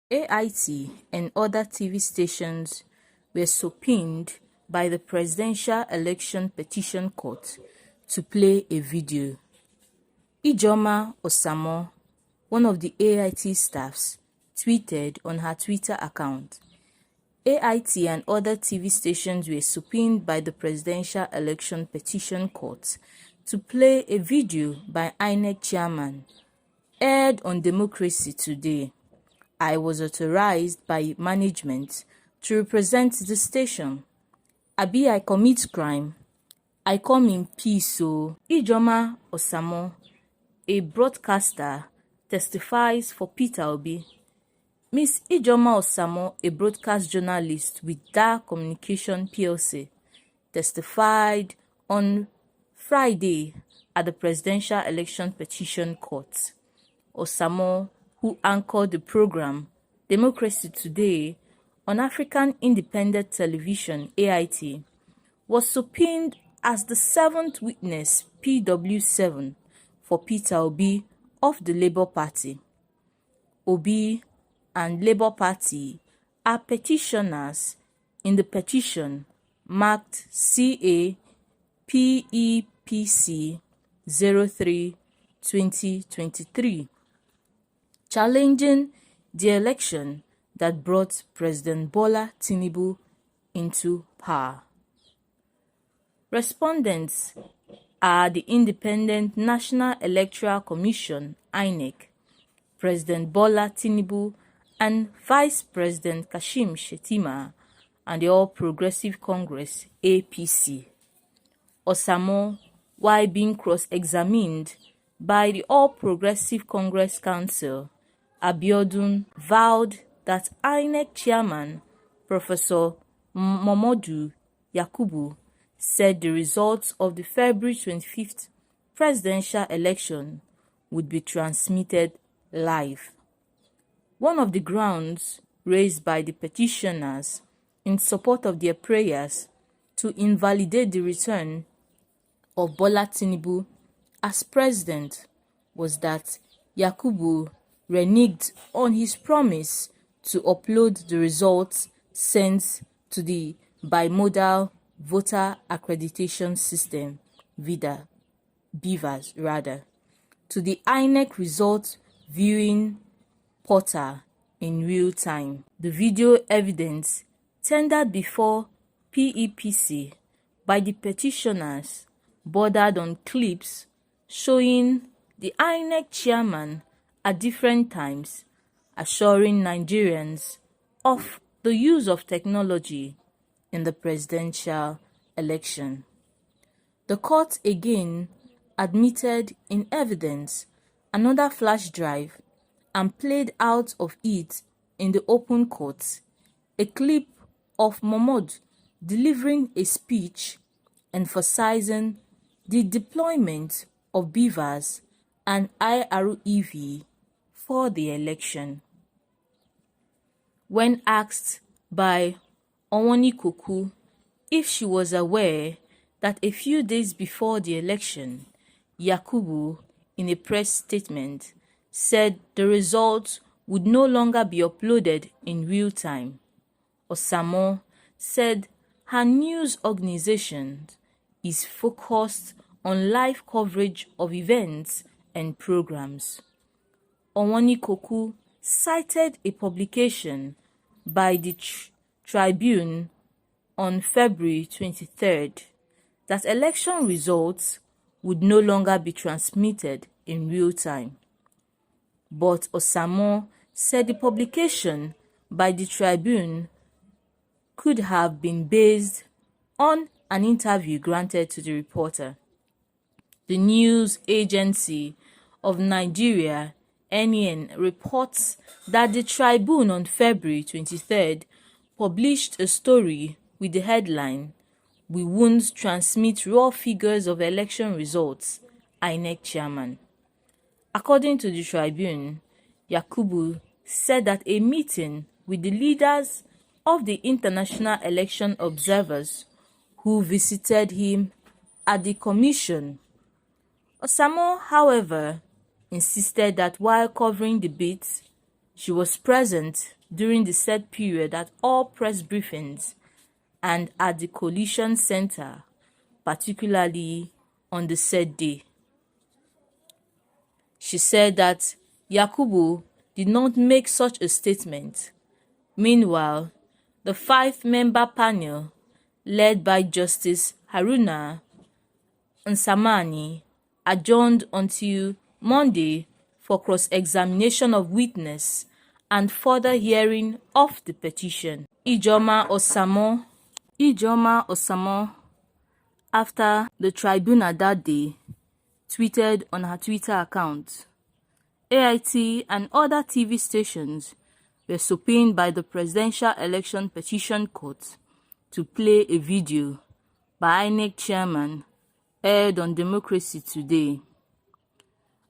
AIT and other TV stations were subpoenaed by the Presidential Election Petition Court to play a video. Ijeoma Osamo, one of the AIT staffs, tweeted on her Twitter account, "AIT and other TV stations were subpoenaed by the Presidential Election Petition Court to play a video by Inec chairman, aired on Democracy Today. I was authorized by management to represent the station. Abi I commit crime? I come in peace." So Ijeoma Osamo, a broadcaster, testifies for Peter Obi. Miss Ijeoma Osamo, a broadcast journalist with Dar Communication PLC, testified on Friday at the Presidential Election Petition Court. Osamo, who anchored the program Democracy Today on African Independent Television (AIT), was subpoenaed as the seventh witness PW7 for Peter Obi of the Labour Party. Obi and Labour Party are petitioners in the petition marked CA-PEPC 03-2023, challenging the election that brought President Bola Tinubu into power. Respondents are the Independent National Electoral Commission (INEC), President Bola Tinubu, and Vice President Kashim Shettima, and the All Progressive Congress (APC). Osamo, while being cross-examined by the All Progressive Congress Counsel, Abiodun, vowed that INEC chairman Professor Momodu Yakubu said the results of the February 25th presidential election would be transmitted live. One of the grounds raised by the petitioners in support of their prayers to invalidate the return of Bola Tinubu as president was that Yakubu reneged on his promise to upload the results sent to the Bimodal Voter Accreditation System (BVAS) to the INEC result viewing portal in real time. The video evidence tendered before PEPC by the petitioners bordered on clips showing the INEC chairman at different times assuring Nigerians of the use of technology in the presidential election. The court again admitted in evidence another flash drive and played out of it in the open court a clip of Momodu delivering a speech emphasizing the deployment of BVAS and IREV for the election. When asked by Owanikoku if she was aware that a few days before the election, Yakubu, in a press statement, said the results would no longer be uploaded in real time, Osamo said her news organization is focused on live coverage of events and programs. Owanikoku cited a publication by the Tribune on February 23rd that election results would no longer be transmitted in real time. But Osamo said the publication by the Tribune could have been based on an interview granted to the reporter. The news agency of Nigeria, NEN, reports that the Tribune on February 23rd published a story with the headline, "We Won't Transmit Raw Figures of Election Results, INEC Chairman." According to the Tribune, Yakubu said that a meeting with the leaders of the international election observers who visited him at the commission. Osamo, however, insisted that while covering the bit, she was present during the said period at all press briefings and at the coalition center, particularly on the said day. She said that Yakubu did not make such a statement. Meanwhile, the 5-member panel, led by Justice Haruna Nsamani, adjourned until Monday for cross-examination of witness and further hearing of the petition. Ijoma Osamo, after the tribunal that day, tweeted on her Twitter account, AIT and other TV stations were subpoenaed by the Presidential Election Petition Court to play a video by Inec chairman aired on Democracy Today.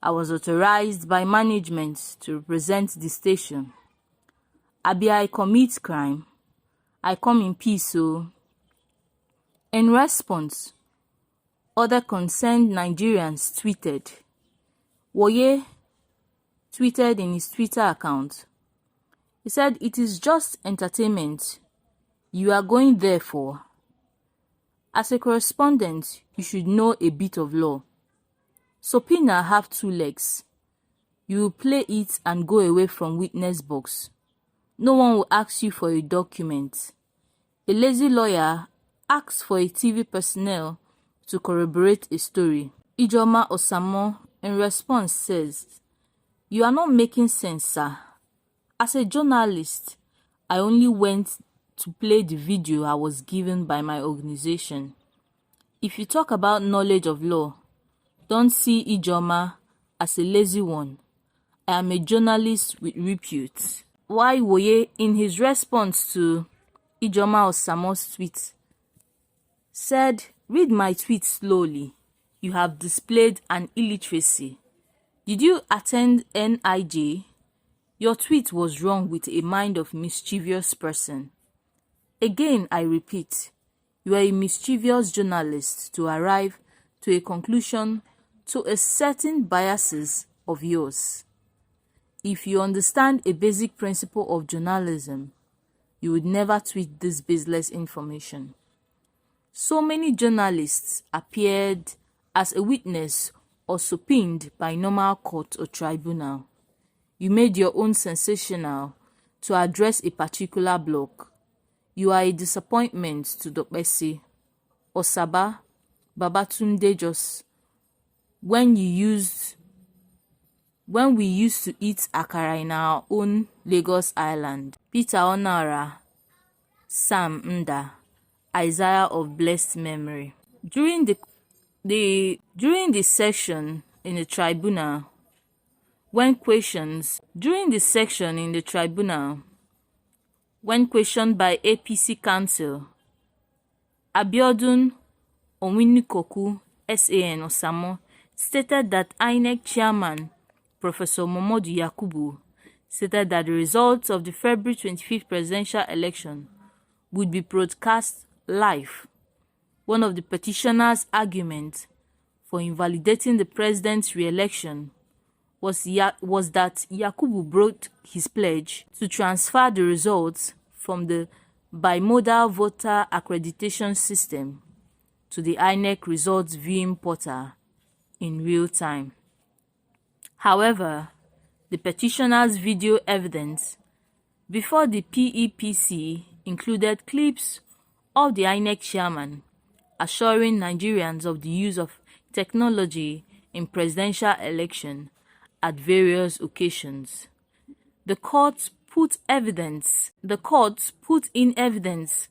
I was authorized by management to represent the station. Abi I commit crime, I come in peace. So, in response, other concerned Nigerians tweeted. Woye tweeted in his Twitter account. He said, "It is just entertainment you are going there for. As a correspondent, you should know a bit of law. Subpoena have 2 legs. You will play it and go away from witness box. No one will ask you for a document. A lazy lawyer asks for a TV personnel to corroborate a story." Ijoma Osamo, in response, says, "You are not making sense, sir. As a journalist, I only went to play the video I was given by my organization. If you talk about knowledge of law, don't see Ijoma as a lazy one. I am a journalist with repute." While Woye, in his response to Ijoma Osamo's tweet, said, "Read my tweet slowly. You have displayed an illiteracy. Did you attend NIJ? Your tweet was wrong with a mind of mischievous person. Again, I repeat, you are a mischievous journalist to arrive to a conclusion to a certain biases of yours. If you understand a basic principle of journalism, you would never tweet this baseless information. So many journalists appeared as a witness or subpoenaed by normal court or tribunal. You made your own sensational to address a particular block. You are a disappointment to Dokpesi, Osaba, Babatunde Jos. When we used to eat akara in our own Lagos Island, Peter Onara, Sam Nda, Isaiah of blessed memory. During the session in the tribunal, when questioned by APC counsel, Abiodun Onwinikoku SAN Osamo stated that INEC chairman Professor Momodu Yakubu stated that the results of the February 25th presidential election would be broadcast live. One of the petitioners' arguments for invalidating the president's re-election was that Yakubu broke his pledge to transfer the results from the bimodal voter accreditation system to the INEC results viewing portal in real time. However, the petitioner's video evidence before the PEPC included clips of the INEC chairman assuring Nigerians of the use of technology in presidential election at various occasions. The court put in evidence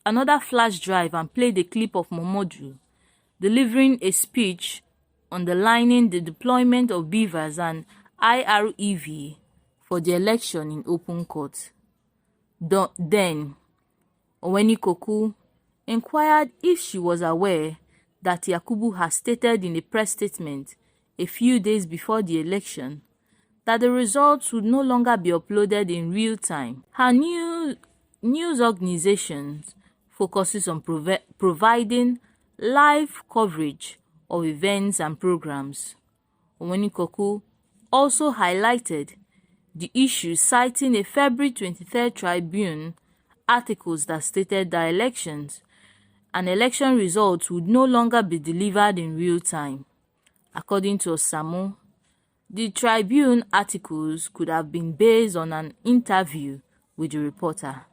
another flash drive and played a clip of Momodu delivering a speech underlining the deployment of beavers and IREV for the election in open court. Then, Onwinikoku inquired if she was aware that Yakubu had stated in a press statement a few days before the election that the results would no longer be uploaded in real time. Her news organization focuses on providing live coverage of events and programs. Onwinikoku also highlighted the issue, citing a February 23rd Tribune articles that stated that election results would no longer be delivered in real time. According to Osamo, the Tribune articles could have been based on an interview with the reporter.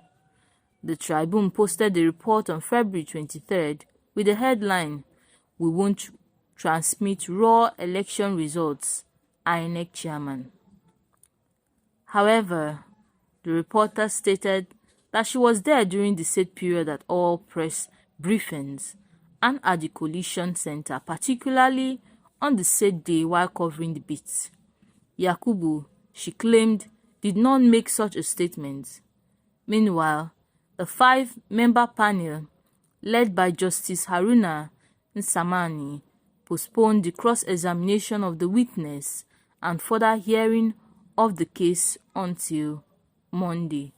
The Tribune posted the report on February 23rd with the headline, "We won't transmit raw election results, Inec chairman." However, the reporter stated that she was there during the said period at all press briefings and at the Coalition Center, particularly on the said day while covering the beat. Yakubu, she claimed, did not make such a statement. Meanwhile, the 5-member panel, led by Justice Haruna Nsamani, postponed the cross-examination of the witness and further hearing of the case until Monday.